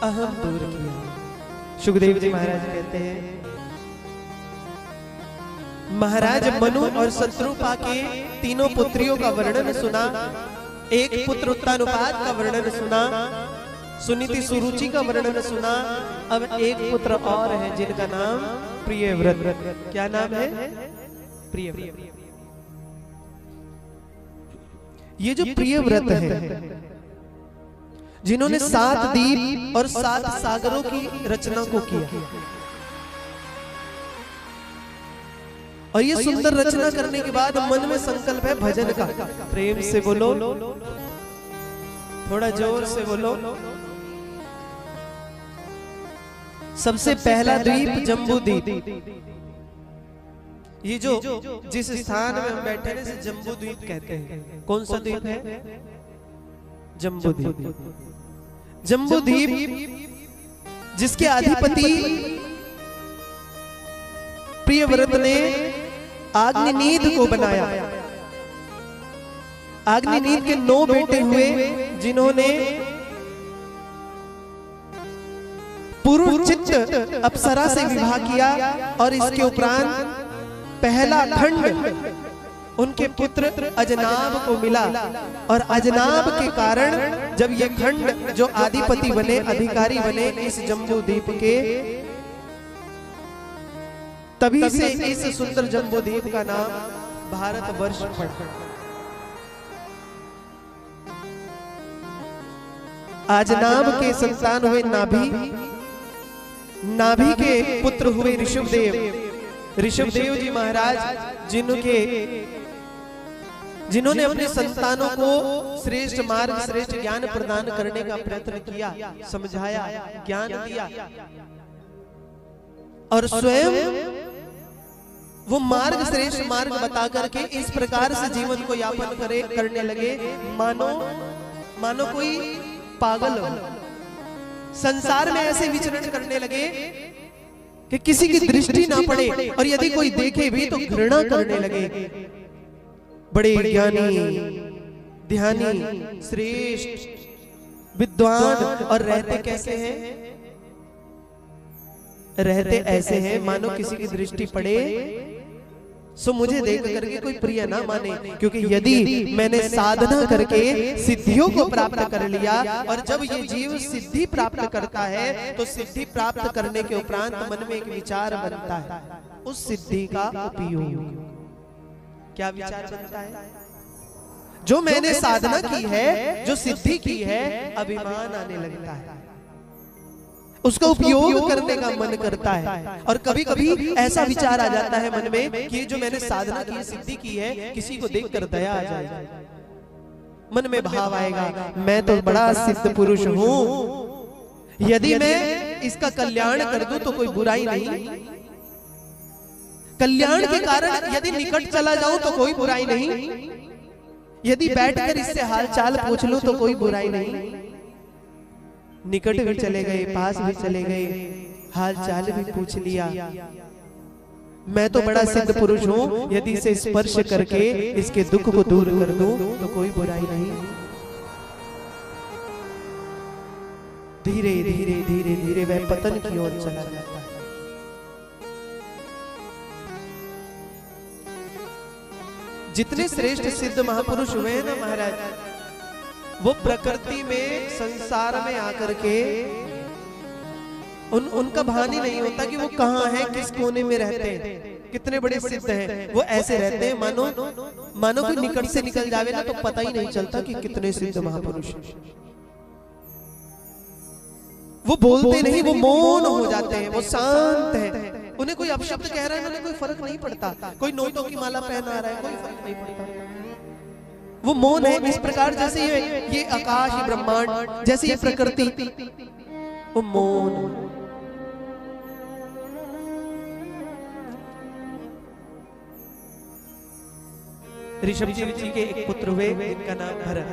अहम दूर किया। सुखदेव जी महाराज कहते हैं, महाराज मनु और शत्रुपा के तीनों पुत्रियों का वर्णन सुना, एक पुत्र उत्तानुपात का वर्णन सुना, सुनीति सुरुचि का वर्णन सुना। अब एक पुत्र और है जिनका नाम प्रियव्रत। क्या नाम है? प्रियव्रत। ये जो प्रियव्रत है, जिन्होंने 7 द्वीप और 7 सागरों की रचना को किया, और ये सुंदर रचना करने के बाद मन में संकल्प है भजन का। प्रेम से बोलो, थोड़ा जोर से बोलो। सबसे पहला द्वीप जम्बू द्वीप। ये जो जिस स्थान में हम बैठे हैं जम्बू द्वीप कहते हैं। कौन सा द्वीप है? जम्बू द्वीप। जम्बू द्वीप जिसके अधिपति प्रियव्रत ने अग्निनीध को बनाया। अग्निनीध के 9 बेटे हुए, जिन्होंने पुरुचित अप्सरा से विवाह किया, और इसके उपरांत पहला खंड उनके पुत्र अजनाब को मिला, और अजनाब के कारण जब ये खंड जो आधिपति बने, अधिकारी बने इस जम्बू द्वीप के, तभी से इस सुंदर जम्बू द्वीप का नाम भारतवर्ष पड़ा। अजनाब के संतान हुए नाभि, नाभि के पुत्र हुए ऋषभदेव। ऋषभदेव जी महाराज जिन्होंने अपने संतानों को श्रेष्ठ मार्ग, श्रेष्ठ ज्ञान प्रदान करने का प्रयत्न किया, समझाया, ज्ञान दिया, और स्वयं वो मार्ग, श्रेष्ठ मार्ग बता करके इस प्रकार से जीवन को यापन करने लगे, मानो कोई पागल हो। संसार में ऐसे विचरण करने लगे कि किसी की दृष्टि ना पड़े, और यदि कोई देखे भी तो घृणा करने लगे। बड़े ज्ञानी, ध्यानी, श्रेष्ठ, विद्वान, और रहते कैसे हैं? रहते ऐसे हैं मानो किसी की दृष्टि पड़े सो मुझे देख करके कोई प्रिय ना माने, क्योंकि यदि मैंने साधना करके सिद्धियों को प्राप्त कर लिया, और जब ये जीव सिद्धि प्राप्त करता है तो सिद्धि प्राप्त करने के उपरांत मन में एक विचार बनता है, उस सिद्धि का उपयोग। क्या विचार बनता है? जो मैंने साधना की है, जो सिद्धि की है, अभिमान आने लगता है, उसका उपयोग करने का मन करता है। और कभी कभी ऐसा विचार आ जाता है मन में कि जो मैंने साधना की, सिद्धि की है, किसी को देखकर दया आ जाए, मन में भाव आएगा, मैं तो बड़ा सिद्ध पुरुष हूं, यदि मैं इसका कल्याण कर दूं तो कोई बुराई नहीं, कल्याण के कारण यदि निकट चला जाऊं तो कोई बुराई नहीं, यदि बैठकर इससे हाल चाल पूछ लूं तो कोई बुराई नहीं। निकट भी चले गए, पास भी चले गए, हाल चाल भी पूछ लिया, मैं तो बड़ा सिद्ध पुरुष हूं, यदि इसे स्पर्श करके इसके दुख को दूर कर दूं तो कोई बुराई नहीं। धीरे धीरे धीरे धीरे वह पतन की ओर चला जाता है। जितने श्रेष्ठ सिद्ध महापुरुष हुए हैं ना महाराज, वो प्रकृति में, संसार में आकर के उनका भान ही नहीं होता कि वो कहाँ है, किस कोने में रहते हैं, कितने बड़े सिद्ध हैं। वो ऐसे रहते हैं मानो कोई निकट से निकल जावे ना तो पता ही नहीं चलता कि कितने सिद्ध महापुरुष। वो बोलते नहीं, वो मौन हो जाते हैं, वो शांत हैं, उन्हें कोई अपशब्द कह रहा है उन्हें कोई फर्क नहीं पड़ता, कोई नोटों की माला पहना रहा है कोई फर्क नहीं पड़ता, वो मौन है। इस प्रकार जैसे ये आकाश, ये ब्रह्मांड, जैसे ये प्रकृति, वो मौन। ऋषभ जी के एक पुत्र हुए, इनका नाम भरत।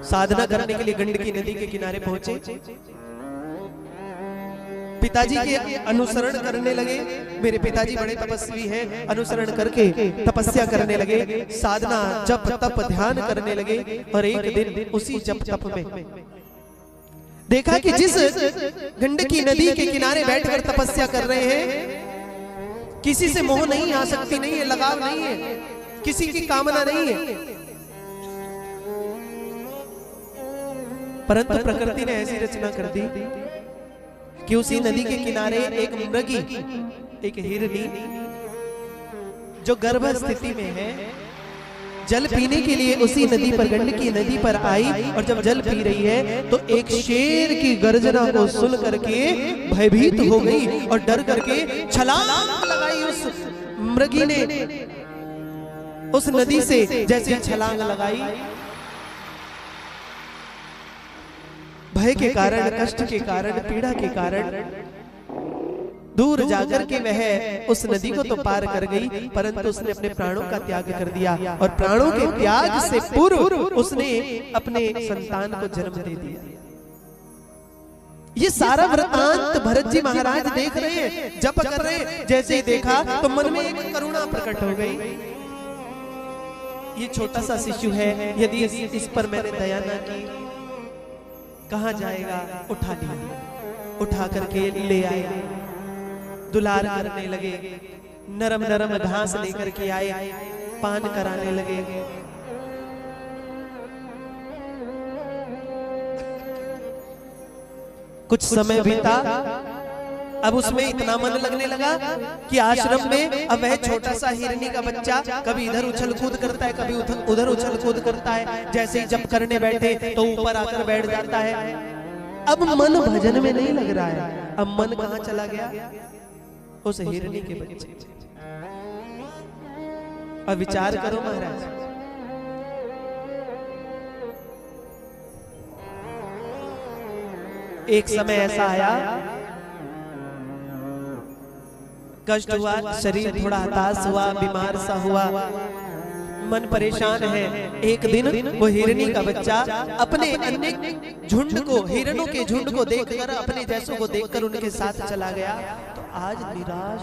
साधना करने के लिए गंडकी नदी के किनारे पहुंचे, पिताजी के अनुसरण करने लगे। मेरे पिताजी बड़े तपस्वी हैं, अनुसरण करके तपस्या करने लगे, साधना, जप, तप, ध्यान करने लगे। और एक दिन उसी जप तप में देखा कि जिस गंडकी नदी के किनारे बैठकर तपस्या कर रहे हैं, किसी से मोह नहीं, आसक्ति नहीं है, लगाव नहीं है, किसी की कामना नहीं है, परंतु प्रकृति ने ऐसी रचना कर दी कि उसी नदी के किनारे एक मृगी, एक हिरनी जो गर्भ स्थिति में है, जल पीने के लिए उसी नदी पर, गंडकी नदी पर आई, और जब जल पी रही है तो एक शेर की गर्जना को सुन करके भयभीत हो गई और डर करके छलांग लगाई। उस मृगी ने उस नदी से जैसे छलांग लगाई, भय के कारण, कष्ट के कारण, पीड़ा के कारण दूर जाकर के वह उस नदी को तो पार कर गई, परंतु उसने अपने प्राणों का त्याग कर दिया, और प्राणों के त्याग से पूर्व उसने अपने संतान को जन्म दे दिया। ये सारा वृतांत भरत जी महाराज देख रहे हैं, जप कर रहे हैं। जैसे ही देखा तो मन में एक करुणा प्रकट हो गई। ये छोटा सा शिशु है, यदि इस पर मैंने दया ना की, कहां जाएगा? उठा लिया, उठा करके ले आए, दुलार करने लगे, नरम नरम घास लेकर के आए, पान कराने लगे। कुछ समय बीता, अब उसमें इतना मन लगने लगा कि आश्रम में अब वह छोटा सा हिरनी का बच्चा कभी इधर उछल कूद करता है, कभी उधर उछल कूद करता है। जैसे ही जप करने बैठे तो ऊपर आकर बैठ जाता है। अब मन भजन में नहीं लग रहा है, अब मन कहां चला गया? उस हिरनी के बच्चे। अब विचार करो महाराज, एक समय ऐसा आया, कष्ट हुआ, शरीर थोड़ा हताश हुआ, बीमार सा हुआ, मन परेशान है। एक दिन वो हिरनी का बच्चा अपने अन्य झुंड को, हिरणों के झुंड को देखकर, अपने जैसों को देखकर उनके साथ चला गया। तो आज निराश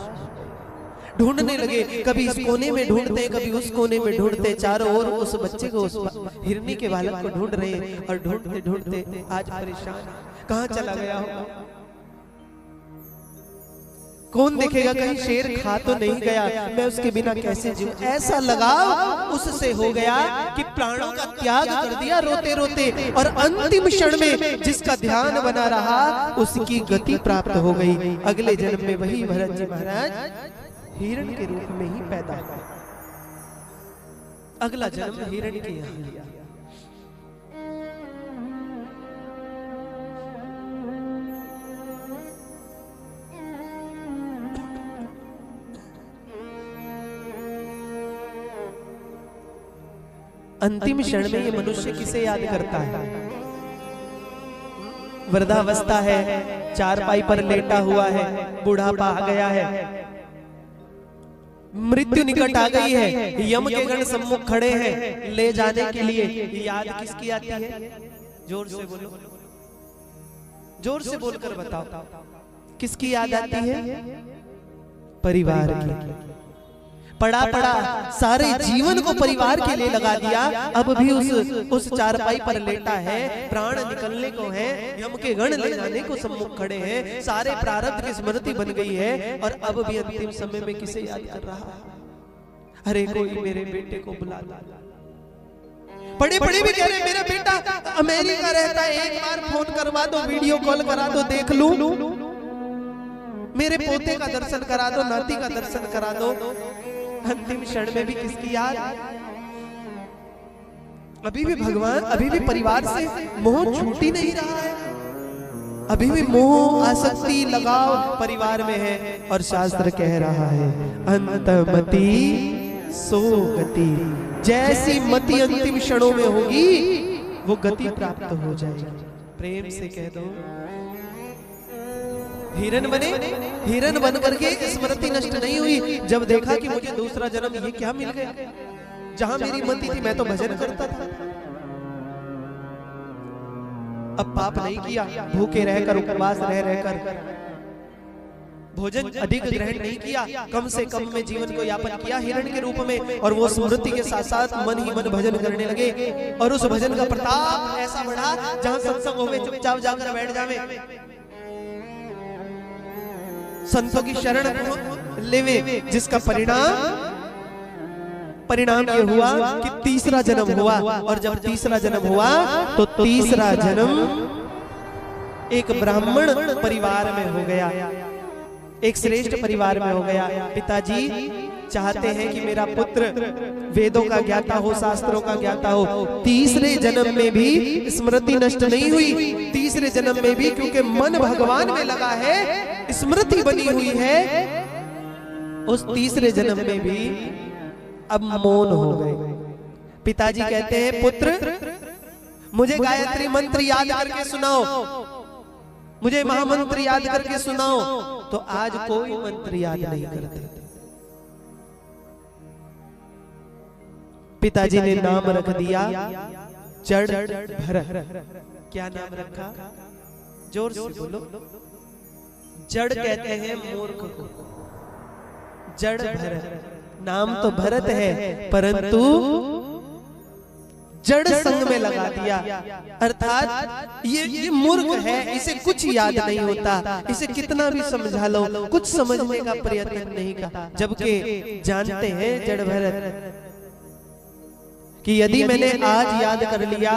ढूंढने लगे, कभी इस कोने में ढूंढते, कभी उस कोने में ढूंढते, चारों ओर उस बच्चे को, उस हिरनी के बालक को ढूंढ रहे हैं, और ढूंढते ढूंढते आज परेशान, कहां चला गया होगा? कौन देखेगा? कहीं शेर खा तो नहीं गया, मैं उसके बिना कैसे जीऊं? ऐसा लगाव उससे हो गया कि प्राणों का त्याग कर दिया रोते रोते, और अंतिम क्षण में जिसका ध्यान बना रहा उसकी गति प्राप्त हो गई। अगले जन्म में वही भरत जी महाराज हिरण के रूप में ही पैदा हुए। अगला जन्म हिरण के यहाँ लिया। अंतिम क्षण में ये मनुष्य किसे याद करता है? वृद्धावस्था है, चारपाई पर लेटा हुआ है, बुढ़ापा आ गया है, मृत्यु निकट आ गई है, यम के गण सम्मुख खड़े हैं ले जाने के लिए। याद किसकी आती है? जोर से बोलो, जोर से बोलकर बताओ, किसकी याद आती है? परिवार की। पड़ा पड़ा सारे जीवन को परिवार के लिए लगा दिया, अब भी उस चारपाई पर लेटा है, प्राण निकलने को है, यम के गण ले जाने को सम्मुख खड़े हैं, सारे प्रारब्ध की स्मृति बन गई है, और अब भी अंतिम समय में किसे याद कर रहा है? अरे कोई मेरे बेटे को बुला ला। बड़े बड़े भी कह रहे मेरा बेटा अमेरिका रहता है, एक बार फोन करवा दो, वीडियो कॉल करा दो, देख लूं, मेरे पोते का दर्शन करा दो, नाती का दर्शन करा दो। अंतिम क्षण में भी किसकी याद? अभी भी भगवान, अभी भी परिवार से मोह छूट ही नहीं रहा है, अभी भी मोह, आसक्ति, लगाव परिवार में है। और शास्त्र कह रहा है अंतमति सो गति, जैसी मति अंतिम क्षणों में होगी वो गति प्राप्त हो जाएगी। प्रेम से कह दो हिरन बने, हिरन बन करके स्मृति नष्ट नहीं हुई। जब देखा कि मुझे दूसरा जन्म ये क्या मिल गया, जहां मेरी मति थी मैं तो भजन करता था, अब पाप नहीं किया, भूखे रहकर, उपवास रह रहकर भोजन अधिक ग्रहण नहीं किया, कम से कम में जीवन को यापन किया हिरण के रूप में, और वो स्मृति के साथ साथ मन ही मन भजन करने लगे। और उस भजन का प्रताप ऐसा बढ़ा, जहां सत्संग होवे चुपचाप जाकर बैठ जावे, संतों की शरण लेवे, जिसका परिणाम ये हुआ कि तीसरा जन्म हुआ। और जब तीसरा जन्म हुआ तो तीसरा जन्म एक ब्राह्मण परिवार में हो गया, एक श्रेष्ठ परिवार में हो गया। पिताजी चाहते हैं कि मेरा पुत्र वेदों का ज्ञाता हो, शास्त्रों का ज्ञाता हो। तीसरे जन्म में भी स्मृति नष्ट नहीं हुई, तीसरे जन्म में भी क्योंकि मन भगवान में लगा है, स्मृति बनी हुई है, उस तीसरे जन्म में भी अब मौन हो गए। पिताजी कहते हैं पुत्र मुझे गायत्री मंत्र याद करके सुनाओ, मुझे महामंत्र याद करके सुनाओ। तो आज कोई मंत्र याद नहीं करते। पिताजी ने नाम रख दिया जड़ भरत। क्या नाम रखा? जोर से बोलो। जड़ कहते हैं मूर्ख को, जड़ भरत। नाम तो भरत है परंतु जड़ संग में लगा दिया, अर्थात ये मूर्ख है, इसे कुछ याद नहीं होता, इसे कितना भी समझा लो कुछ समझने का प्रयत्न नहीं का। जबकि जानते हैं जड़ भरत कि यदि मैंने आज याद कर लिया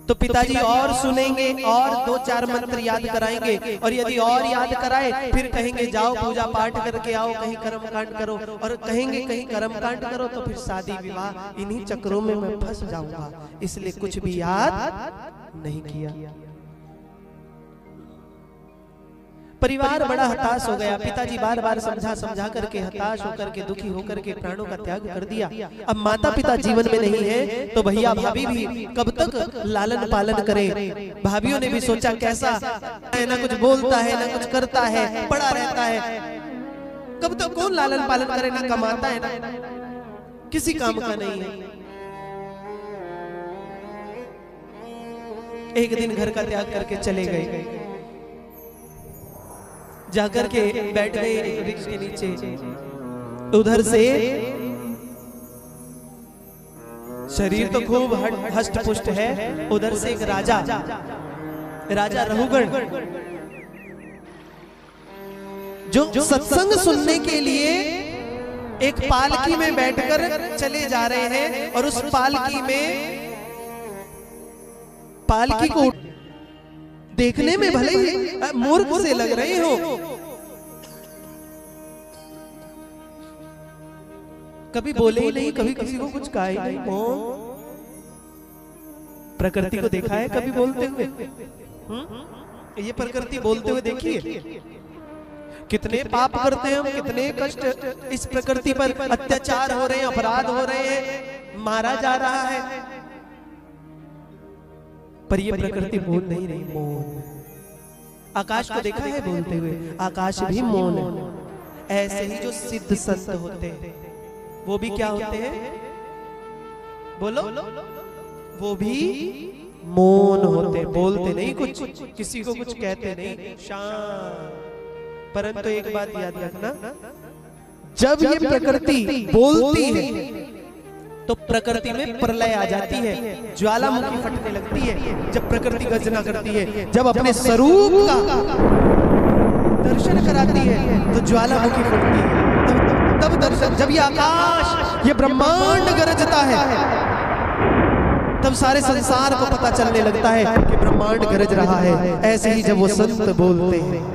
तो पिताजी और सुनेंगे और 2-4 मंत्र याद कराएंगे, और यदि और याद कराए फिर कहेंगे जाओ पूजा पाठ करके आओ, कहीं कर्म कांड करो, और कहेंगे कहीं कर्म कांड करो तो फिर शादी विवाह, इन्हीं चक्रों में मैं फंस जाऊंगा। इसलिए कुछ भी याद नहीं किया। परिवार बड़ा हताश हो गया। पिताजी बार बार समझा करके हताश होकर के, दुखी होकर के प्राणों का त्याग कर दिया। अब माता पिता जीवन में नहीं है तो भैया भाभी भी कब तक लालन पालन करें। भाभीियों ने भी सोचा कैसा है, ना कुछ बोलता है ना कुछ करता है, पड़ा रहता है, कब तक कौन लालन पालन करे, ना कमाता है ना किसी काम का नहीं है। एक दिन घर का त्याग करके चले गए, जाकर के बैठ गए एक वृक्ष के नीचे। उधर से शरीर तो खूब हष्ट पुष्ट है, उधर से एक राजा रहुगण जो सत्संग सुनने के लिए एक पालकी में बैठकर चले जा रहे हैं, और उस पालकी को देखने में भले ही मूर्ख से लग रहे हो, कभी बोले ही नहीं, कभी किसी को कुछ कहा ही नहीं। प्रकृति को देखा है कभी बोलते हुए? ये प्रकृति बोलते हुए देखिए, कितने पाप करते हैं हम, कितने कष्ट इस प्रकृति पर अत्याचार हो रहे हैं, अपराध हो रहे हैं, मारा जा रहा है, पर ये प्रकृति बोल नहीं रही, मौन। आकाश को देखा है बोलते हुए? आकाश भी मौन है। ऐसे ही जो सिद्ध संत होते हैं वो भी क्या होते हैं? बोलो। वो भी मौन होते, बोलते नहीं कुछ, किसी को कुछ कहते नहीं, शांत। परंतु एक बात याद रखना, जब ये प्रकृति बोलती है तो प्रकृति में प्रलय आ जाती है, ज्वालामुखी फटने लगती है। जब प्रकृति गर्जना करती है, जब अपने स्वरूप का दर्शन कराती है तो ज्वालामुखी फटती है। तब दर्शन, जब ये आकाश, ये ब्रह्मांड गरजता है, तब सारे संसार को पता चलने लगता है कि ब्रह्मांड गरज रहा है। ऐसे ही जब वो संत बोलते हैं,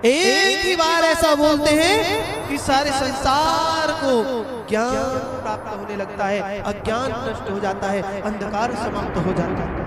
एक ही बार ऐसा बोलते हैं कि सारे संसार को ज्ञान प्राप्त होने लगता है, अज्ञान नष्ट हो जाता है, अंधकार समाप्त हो जाता है।